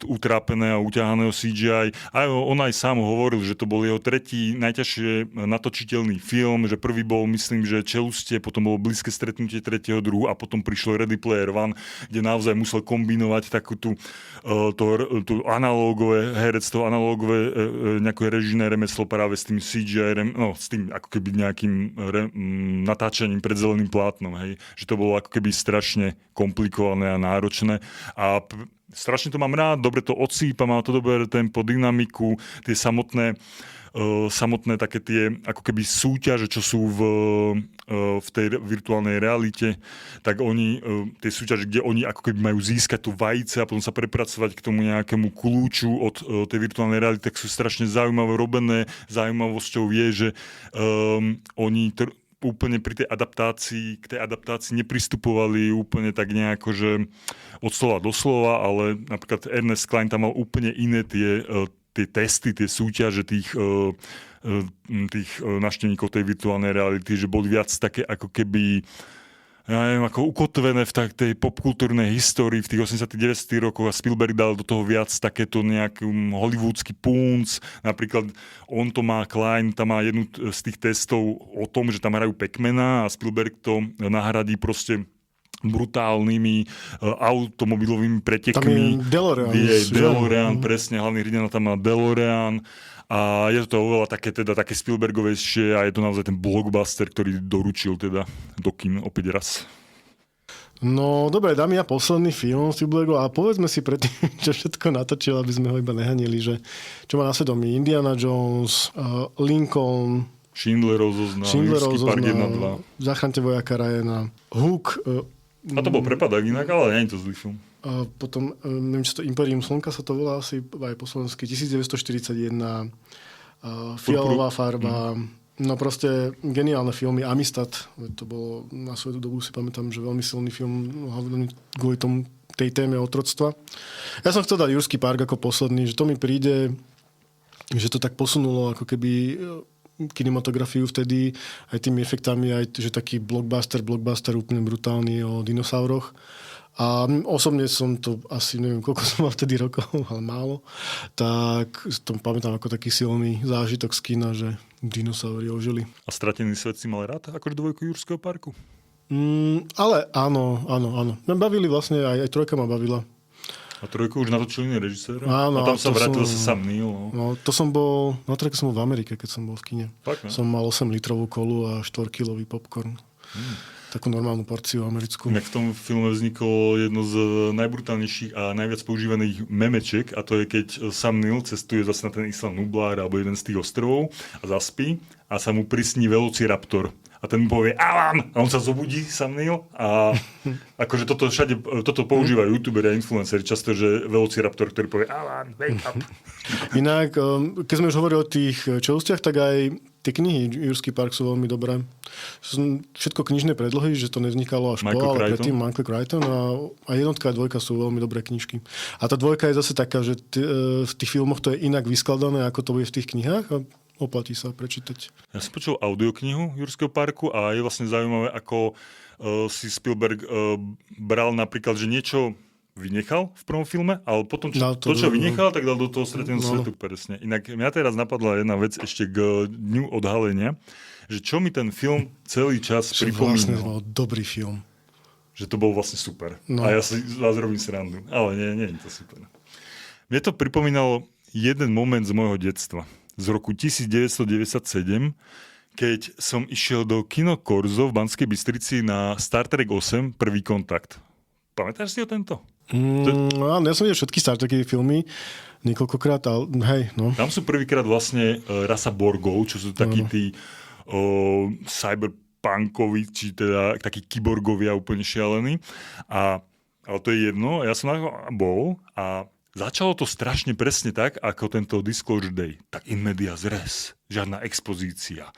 Speaker 1: utrápené a uťahaného CGI. A on aj sám hovoril, že to bol jeho tretí najťažšie natočiteľný film, že prvý bol, myslím, že Čeluste, potom bolo Blízke stretnutie tretieho druhu a potom prišlo Ready Player One, kde naozaj musel kombinovať takú tú analógové herectvo, analógové nejaké režijné remeslo práve s tým CGI, s tým ako keby nejakým natáčaním pred zeleným plátnom. Hej. Že to bolo ako keby strašne komplikované a náročné. A strašne to mám rád, dobre to odsýpa, má to dobré tempo, dynamiku, tie samotné také tie ako keby súťaže, čo sú v tej virtuálnej realite, tak oni, tie súťaže, kde oni ako keby majú získať tú vajíce a potom sa prepracovať k tomu nejakému kľúču od tej virtuálnej reality, tak sú strašne zaujímavé robené. Zaujímavosťou je, že oni úplne pri tej adaptácii nepristupovali úplne tak nejako, že od slova do slova, ale napríklad Ernest Klein tam mal úplne iné tie testy, tie súťaže tých návštevníkov tej virtuálnej reality, že boli viac také ako keby ako ukotvené v tej popkultúrnej histórii v tých 80. 90. rokoch a Spielberg dal do toho viac takéto nejaký hollywoodsky punc. Napríklad Klein tam má jednu z tých testov o tom, že tam hrajú Pac-Mana a Spielberg to nahradí proste brutálnymi automobilovými pretekmi.
Speaker 2: Tam je DeLorean.
Speaker 1: Je DeLorean, presne, hlavný hrdina tam má DeLorean A je to oveľa také Spielbergovejšie a je to naozaj ten blockbuster, ktorý doručil teda do kín opäť raz.
Speaker 2: No, dobre, dám ja posledný film Spielbergu a povedzme si predtým, čo všetko natočil, aby sme ho iba nehanili, že čo má na svedomí Indiana Jones, Lincoln,
Speaker 1: Schindlerov zoznam, Park 1, 2.
Speaker 2: Zachránte vojaka Ryana, Hook.
Speaker 1: A to bol prepadak inak, ale nie je to zlý film.
Speaker 2: Potom, neviem, čo to Imperium slnka sa to volá asi aj po slovensky, 1941, Fialová farba. No proste geniálne filmy. Amistad, to bolo na svoju dobu, si pamätám, že veľmi silný film kvôli tomu tej téme otroctva. Ja som chcel dať Jurský park ako posledný, že to mi príde, že to tak posunulo ako keby kinematografiu vtedy aj tými efektami, aj že taký blockbuster úplne brutálny o dinosauroch. A osobne som to asi, neviem, koľko som mal vtedy rokov, ale málo, tak to pamätám ako taký silný zážitok z kina, že dinosaury ožili.
Speaker 1: A Stratený svet si mal rád ako dvojku Jurského parku?
Speaker 2: Ale áno. Mňa bavili vlastne, aj trojka ma bavila.
Speaker 1: A trojku už natočil iný režisér?
Speaker 2: Áno,
Speaker 1: a tam sa vrátil zase Sam Neill.
Speaker 2: No, to som bol, na trojke som bol v Amerike, keď som bol v kine.
Speaker 1: Fakt, ne?
Speaker 2: Som mal 8 litrovú kolu a 4-kilový popcorn. Takú normálnu porciu americkú.
Speaker 1: V tom filme vzniklo jedno z najbrutálnejších a najviac používaných memečiek a to je, keď Sam Neill cestuje zase na ten Island Nublar alebo jeden z tých ostrovov a zaspí a sa mu prisní velociraptor. A ten mu povie Alan! A on sa zobudí, Sam Neill. A akože toto používajú youtuberi a influenceri často, že velociraptor, ktorý povie Alan, wake up.
Speaker 2: Inak, keď sme už hovorili o tých čelstiach, tak aj tie knihy Jurský park sú veľmi dobré. Sú všetko knižné predlohy, že to nevznikalo až po, ale predtým Michael Crichton a jednotka a dvojka sú veľmi dobré knižky. A tá dvojka je zase taká, že v tých filmoch to je inak vyskladané, ako to bude v tých knihách a oplatí sa prečítať.
Speaker 1: Ja som počul audioknihu Jurského parku a je vlastne zaujímavé, ako si Spielberg bral napríklad, že niečo vynechal v prvom filme, ale potom to, čo vynechal, tak dal do toho Strateného svetu presne. Inak mňa teraz napadla jedna vec ešte k dňu odhalenia, že čo mi ten film celý čas pripomínal.
Speaker 2: Vlastne bol dobrý film.
Speaker 1: Že to bol vlastne super. No. A ja si vás robím srandu. Ale nie je to super. Mne to pripomínalo jeden moment z môjho detstva. Z roku 1997, keď som išiel do Kino Korzo v Banskej Bystrici na Star Trek 8 Prvý kontakt. Pamätáš si o tento?
Speaker 2: Ja som videl všetky Star Treky filmy niekoľkokrát, ale hej, no.
Speaker 1: Tam sú prvýkrát vlastne rasa Borgov, čo sú takí tí cyberpunkovi, či teda takí kyborgovia úplne šialení. Ale to je jedno, ja som na to bol a začalo to strašne presne tak, ako tento Disclosure Day. Tak in medias res, žiadna expozícia.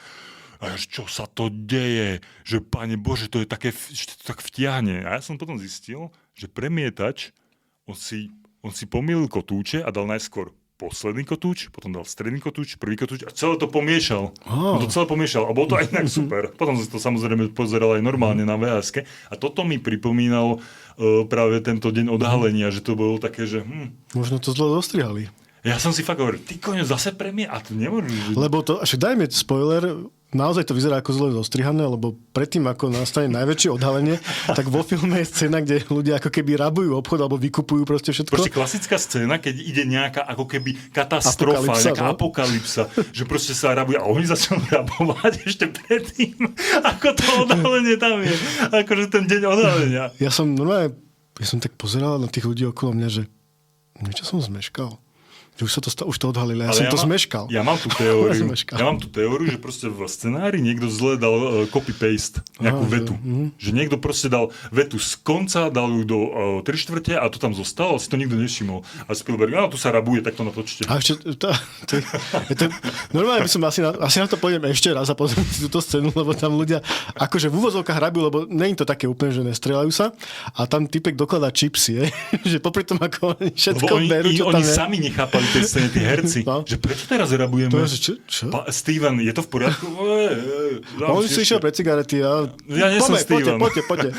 Speaker 1: A čo sa to deje? Že, Pane Bože, to je také, že to tak vtiahne. A ja som potom zistil, že premietač, on si pomýlil kotúče a dal najskôr posledný kotúč, potom dal stredný kotúč, prvý kotúč a celé to pomiešal. On to celé pomiešal a bolo to aj inak super. Potom som to samozrejme pozeral aj normálne na VHS-ke a toto mi pripomínalo práve tento deň odhalenia, že to bolo také, že...
Speaker 2: Možno to zle dostrihali.
Speaker 1: Ja som si fakt hovoril, ty koňo zase premie a to nemôžeš...
Speaker 2: Lebo to, však dajme spoiler, naozaj to vyzerá ako zle zostrihané, lebo predtým, ako nastane najväčšie odhalenie, tak vo filme je scéna, kde ľudia ako keby rabujú obchod alebo vykupujú proste všetko.
Speaker 1: Proste klasická scéna, keď ide nejaká ako keby katastrofa, nejaká apokalypsa, že proste sa rabuje a oni začnú rabovať ešte predtým, ako to odhalenie tam je. Akože ten deň odhalenia.
Speaker 2: Ja som tak pozeral na tých ľudí okolo mňa, že niečo som zmeškal. Že už to odhalili. Ja som to zmeškal.
Speaker 1: Ja mám tú teóriu, že proste v scenári niekto zle dal copy-paste, nejakú vetu. Že niekto proste dal vetu z konca, dal ju do 3/4 a to tam zostalo, si to nikto nevšimol. A Spielberg, tu sa rabuje, tak to natočte.
Speaker 2: A ešte, normálne by som asi na to pôjdem ešte raz a pozriem si túto scénu, lebo tam ľudia akože v úvozovkách rabujú, lebo nie je to také úplne, že nestrelajú sa. A tam typek dokladá čipsy, že popri tom, ako oni všetko berú, čo tam
Speaker 1: je. Oni sami nechápali tej scéne, tí herci, že prečo teraz rabujeme?
Speaker 2: Čo?
Speaker 1: Steven, je to v poriadku?
Speaker 2: On si išiel pre cigarety a...
Speaker 1: Ja nie som Steven.
Speaker 2: Poďte.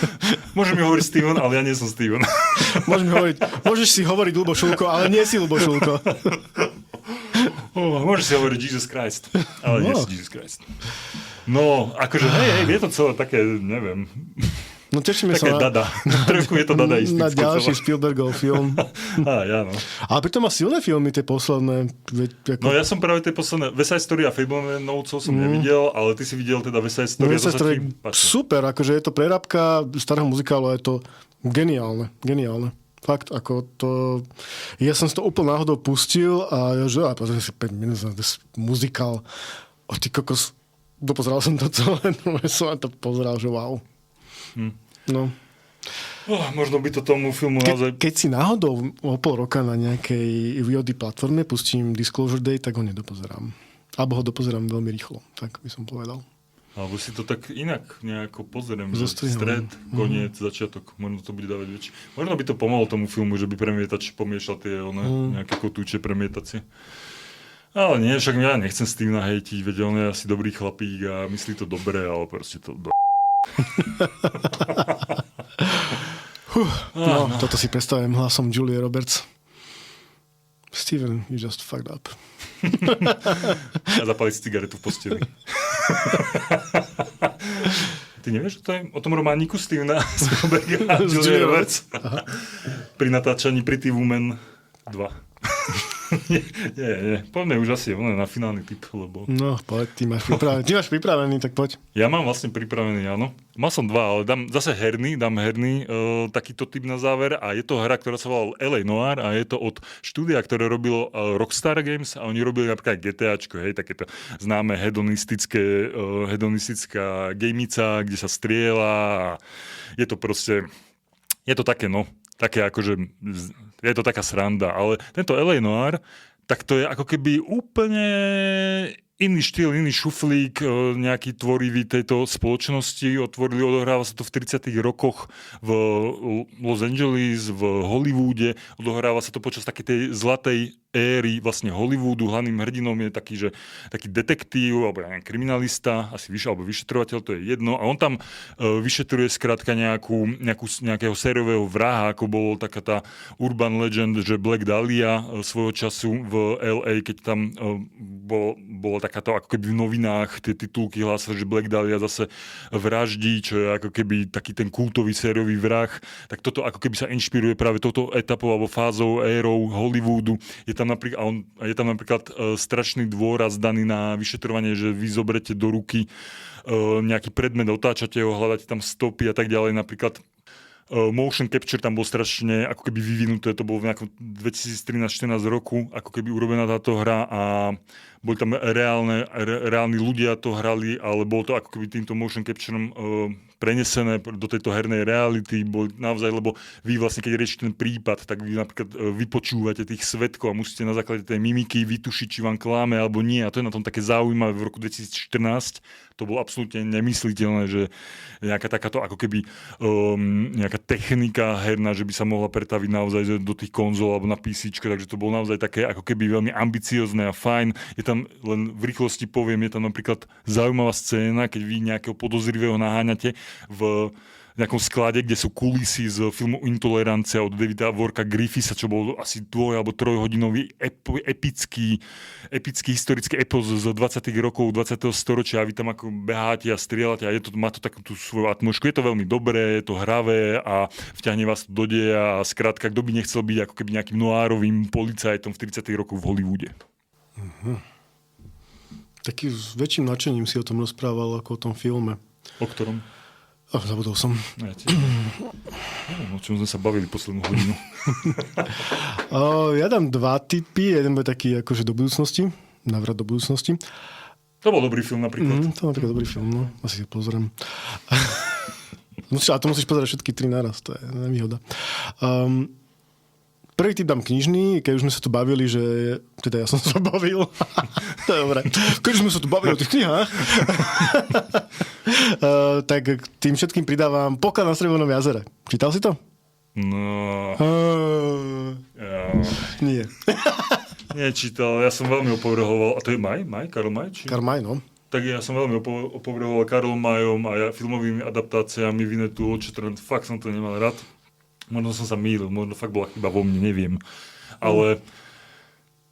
Speaker 1: Môžem mi hovoriť Steven, ale ja nie som Steven.
Speaker 2: Môžeš si hovoriť Ľubo Šulko, ale nie si Ľubo Šulko.
Speaker 1: Môžeš si hovoriť Jesus Christ, ale nie si Jesus Christ. No, akože hej, je to celé také, neviem...
Speaker 2: No tešíme
Speaker 1: Také
Speaker 2: sa
Speaker 1: dada. Trošku je to dadaistické.
Speaker 2: na ďalší Spielbergov film.
Speaker 1: Ja, no.
Speaker 2: Ale pritom má silné filmy, tie posledné.
Speaker 1: No ja som práve tie posledné West Side Story a Fablemanovcov som nevidel, ale ty si videl teda West Side Story.
Speaker 2: West Side Story super, akože je to prerábka starého muzikálu a je to geniálne. Fakt, ako to... Ja som si to úplne náhodou pustil a ja že, pozriem si 5 minút na muzikál. Ty kokos, dopozeral som to celé, no ja som na to pozeral, že wow. No.
Speaker 1: Možno by to tomu filmu naozaj...
Speaker 2: Keď si náhodou o pol roka na nejakej VOD platforme pustím Disclosure Day, tak ho nedopozerám. Alebo ho dopozerám veľmi rýchlo, tak by som povedal.
Speaker 1: Alebo si to tak inak nejako pozriem, že
Speaker 2: Zostriham.
Speaker 1: stred, koniec, začiatok, možno to bude dávať väčšie. Možno by to pomohlo tomu filmu, že by premietač pomiešal tie nejaké kotúče premietacie. Ale nie, však ja nechcem Stevena hejtiť, veď on je asi dobrý chlapík a myslí to dobre, ale proste to
Speaker 2: Toto si predstavím hlasom Julie Roberts. Steven, you just fucked up.
Speaker 1: A zapaliť cigaretu v posteli. Ty nevieš o tom romániku Stevena Spielberga a Julie Roberts? Pri natáčaní Pretty Woman 2. Nie. Poďme už asi na finálny tip, lebo...
Speaker 2: No, poď, ty máš pripravený, tak poď.
Speaker 1: Ja mám vlastne pripravený, áno. Mal som dva, ale dám zase herný, takýto tip na záver a je to hra, ktorá sa volala LA Noir a je to od štúdia, ktoré robilo Rockstar Games a oni robili napríklad GTAčko, hej, takéto známe hedonistická gamica, kde sa strieľa a je to proste, je to také, no, také akože, je to taká sranda, ale tento LA Noir, tak to je ako keby úplne iný štýl, iný šuflík, nejaký tvorivý tejto spoločnosti. Odohráva sa to v 30. rokoch v Los Angeles, v Hollywoode. Odohráva sa to počas takej tej zlatej éry vlastne Hollywoodu. Hlavným hrdinom je taký detektív, alebo kriminalista, asi alebo vyšetrovateľ, to je jedno. A on tam vyšetruje skrátka nejakého sériového vraha, ako bolo taká tá urban legend, že Black Dahlia svojho času v LA, keď tam bolo takáto, ako keby v novinách tie titulky hlásali, že Black Dahlia zase vraždí, čo je ako keby taký ten kultový sériový vrah. Tak toto ako keby sa inšpiruje práve touto etapou alebo fázou, érou Hollywoodu. Je tam napríklad strašný dôraz daný na vyšetrovanie, že vy zoberete do ruky nejaký predmet, otáčate ho, hľadáte tam stopy a tak ďalej. Napríklad motion capture tam bol strašne ako keby vyvinuté, to bolo v nejakom 2013-14 roku, ako keby urobená táto hra a boli tam reálni ľudia to hrali, ale bolo to ako keby týmto motion captureom prenesené do tejto hernej reality, naozaj, lebo vy vlastne, keď riešite ten prípad, tak vy napríklad vypočúvate tých svedkov a musíte na základe tej mimiky vytušiť, či vám kláme alebo nie. A to je na tom také zaujímavé. V roku 2014 to bolo absolútne nemysliteľné, že nejaká takáto ako keby nejaká technika herná, že by sa mohla pretaviť naozaj do tých konzol alebo na PCčko, takže to bolo naozaj také ako keby veľmi ambiciozne a fajn. Je tam, len v rýchlosti poviem, je tam napríklad zaujímavá scéna, keď vy nejakého podozrivého naháňate v nejakom sklade, kde sú kulisy z filmu Intolerancia od Davida Warka Griffisa, čo bol asi 2 alebo 3 hodinový epický historický epos z 20. rokov 20. storočia a vy tam ako beháte a strieľate a má to takú tú svoju atmosféru. Je to veľmi dobré, je to hravé a vťahne vás do deja a skrátka, kto by nechcel byť ako keby nejakým noárovým policajtom v 30. rokoch v Hollywoode.
Speaker 2: Taký s väčším nadšením si o tom rozprával ako o tom filme.
Speaker 1: O ktorom?
Speaker 2: Zabudol som.
Speaker 1: O čom sme sa bavili poslednú hodinu.
Speaker 2: Ja dám 2 tipy. Jeden bude taký akože do budúcnosti. Návrat do budúcnosti.
Speaker 1: To bol dobrý film napríklad.
Speaker 2: To napríklad dobrý film, no. Asi si pozriem. A to musíš pozerať všetky 3 naraz. To je nevýhoda. Prvý tip dám knižný, keď už sme sa tu bavili, že... Teda ja som sa bavil. To je dobré. Keď už sme sa tu bavili o tých knihách, tak tým všetkým pridávam Poklad na Striebornom jazere. Čítal si to?
Speaker 1: No...
Speaker 2: Nie.
Speaker 1: Nečítal, ja som veľmi opovrhoval. A to je Maj? Karol Maj?
Speaker 2: Karl May, no.
Speaker 1: Tak ja som veľmi opovrhoval Karlom Majom a filmovými adaptáciami Vinetu Očetran. Fakt som to nemal rád. Možno som sa mýlil, možno fakt bola chyba vo mne, neviem. Ale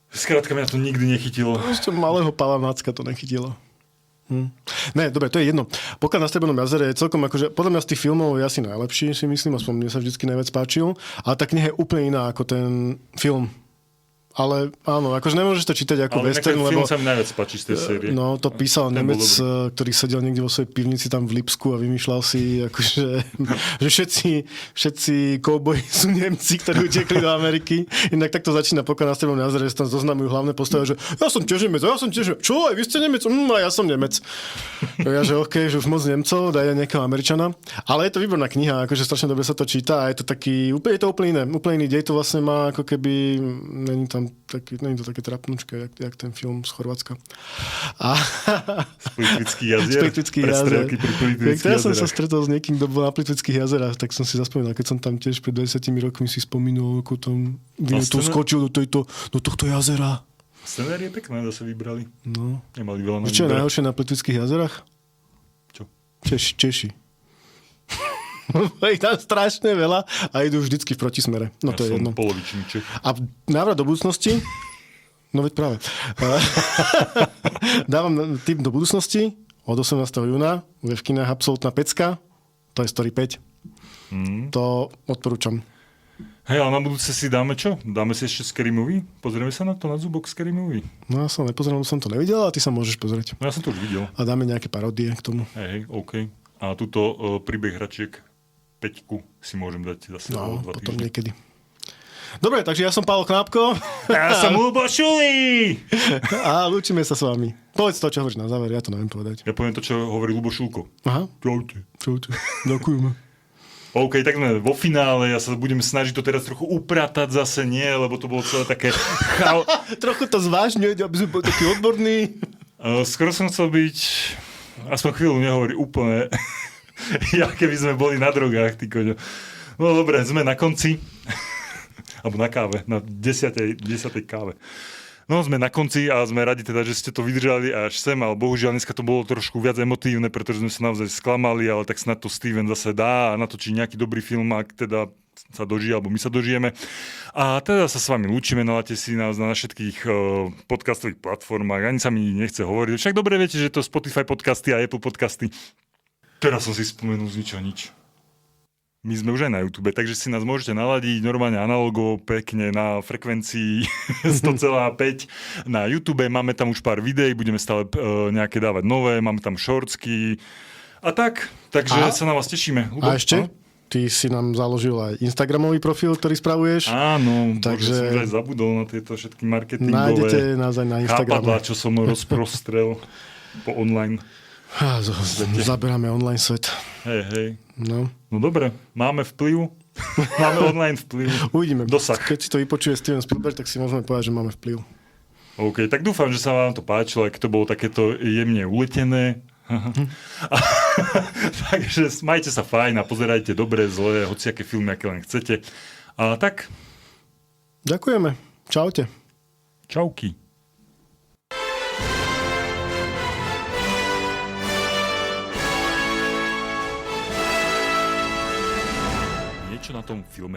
Speaker 1: skrátka mňa to nikdy nechytilo.
Speaker 2: Ešte malého Pala Nácka to nechytilo. Ne, dobre, to je jedno. Pokiaľ na Striebornom jazere je celkom akože, podľa mňa z tých filmov je asi najlepší, si myslím, aspoň mne sa vždycky najviac páčil, ale tá kniha je úplne iná ako ten film. Ale áno, akože nemôžeš to čítať ako
Speaker 1: Ale
Speaker 2: western,
Speaker 1: film
Speaker 2: lebo...
Speaker 1: sa mi najviac páči z tej série.
Speaker 2: No, to písal
Speaker 1: Ten bol
Speaker 2: Nemec, ktorý sedel niekde vo svojej pivnici tam v Lipsku a vymýšľal si, akože, že všetci kouboji sú Nemci, ktorí utekli do Ameriky. Inak takto začína Pokiaľ na Striebornom jazere, že tam zoznamujú hlavné postavy, že ja som tiež Nemec, Čo, aj vy ste Nemec? A ja som Nemec. Ja, že okej, že už moc Nemcov, daj nejakého Američana. Ale je to výborná kniha, akože strašne dobre sa to číta a je to taký, je to úplne iný dej, to vlastne má ako keby, není to také trapnučké, jak ten film z Chorvátska.
Speaker 1: Z Plitvických jazier. Prestrelky pri Plitvických
Speaker 2: Ja som sa
Speaker 1: jazerách.
Speaker 2: stretol s niekým, kto bol na Plitvických jazerách, tak som si zaspomínal, keď som tam tiež pred 20 rokmi si spomínal, ako tam tu skočil do tohto jazera.
Speaker 1: Scenérie pekné, zase vybrali.
Speaker 2: No.
Speaker 1: Nemali veľa na
Speaker 2: Čo je
Speaker 1: výber.
Speaker 2: najhoršie na Plitvických jazerách?
Speaker 1: Čo?
Speaker 2: Češi. Ich tam strašne veľa a idú vždycky v protismere. No to je
Speaker 1: som
Speaker 2: jedno.
Speaker 1: polovičný Čech.
Speaker 2: A návrat do budúcnosti? No veď práve. Dávam tip do budúcnosti. Od 18. júna bude v kinách absolútna pecka. To je Story 5. To odporúčam.
Speaker 1: Hej, ale na budúce si dáme čo? Dáme si ešte Scary Movie? Pozrieme sa na to, na zubok Scary Movie.
Speaker 2: No ja som nepozeral, som to nevidel, a ty sa môžeš pozrieť.
Speaker 1: No ja som to už videl.
Speaker 2: A dáme nejaké paródie k tomu.
Speaker 1: Hej, OK. A túto príbeh hračiek 5 si môžem dať zase o 2
Speaker 2: potom
Speaker 1: týždne.
Speaker 2: niekedy. Dobre, takže ja som Pálo Knápko.
Speaker 1: Ja som Ľubo Šulý!
Speaker 2: A lúčime sa s vami. Povedz to, čo hovoríš na záver, ja to neviem povedať.
Speaker 1: Ja poviem to, čo hovorí Ľubo Šulko.
Speaker 2: Aha.
Speaker 1: Čaute.
Speaker 2: Ďakujeme.
Speaker 1: OK, tak sme vo finále, ja sa budem snažiť to teraz trochu upratať zase, nie, lebo to bolo celé také
Speaker 2: Trochu to zvážňuj, aby sme boli taký odborný.
Speaker 1: Skoro som chcel byť, aspoň chvíľu nehovorí úplne, ja keby sme boli na drogách, ty koňo. No dobre, sme na konci, alebo na káve, na 10. káve. No, sme na konci a sme radi teda, že ste to vydržali až sem, ale bohužiaľ dneska to bolo trošku viac emotívne, pretože sme sa naozaj sklamali, ale tak snad to Steven zase dá a natočí nejaký dobrý film, ak teda sa dožije, alebo my sa dožijeme. A teda sa s vami lúčime, naláte si nás na všetkých podcastových platformách, ani sa mi nechce hovoriť. Však dobre viete, že to Spotify podcasty a Apple podcasty. Teraz som si spomenul z ničoho nič. My sme už aj na YouTube, takže si nás môžete naladiť normálne analogo, pekne na frekvencii 100,5 na YouTube. Máme tam už pár videí, budeme stále nejaké dávať nové, máme tam shortsky a tak. Takže sa na vás tešíme.
Speaker 2: A ešte? Ty si nám založil aj Instagramový profil, ktorý spravuješ.
Speaker 1: Áno,
Speaker 2: takže
Speaker 1: som už aj zabudol na tieto všetky marketingové
Speaker 2: nájdete nás aj na Instagrame.
Speaker 1: chápadlá, čo som rozprostrel po online.
Speaker 2: Zaberáme online svet.
Speaker 1: Hej.
Speaker 2: No
Speaker 1: dobre, máme vplyv. Máme online vplyv.
Speaker 2: Uvidíme.
Speaker 1: Dosah.
Speaker 2: Keď si to vypočuje Steven Spielberg, tak si môžeme povedať, že máme vplyv.
Speaker 1: OK, tak dúfam, že sa vám to páčilo, ak to bolo takéto jemne uletené. Takže majte sa fajn a pozerajte dobré, zlé, hociaké filmy, aké len chcete. A tak.
Speaker 2: Ďakujeme. Čaute.
Speaker 1: Čauky. Niečo na tom filme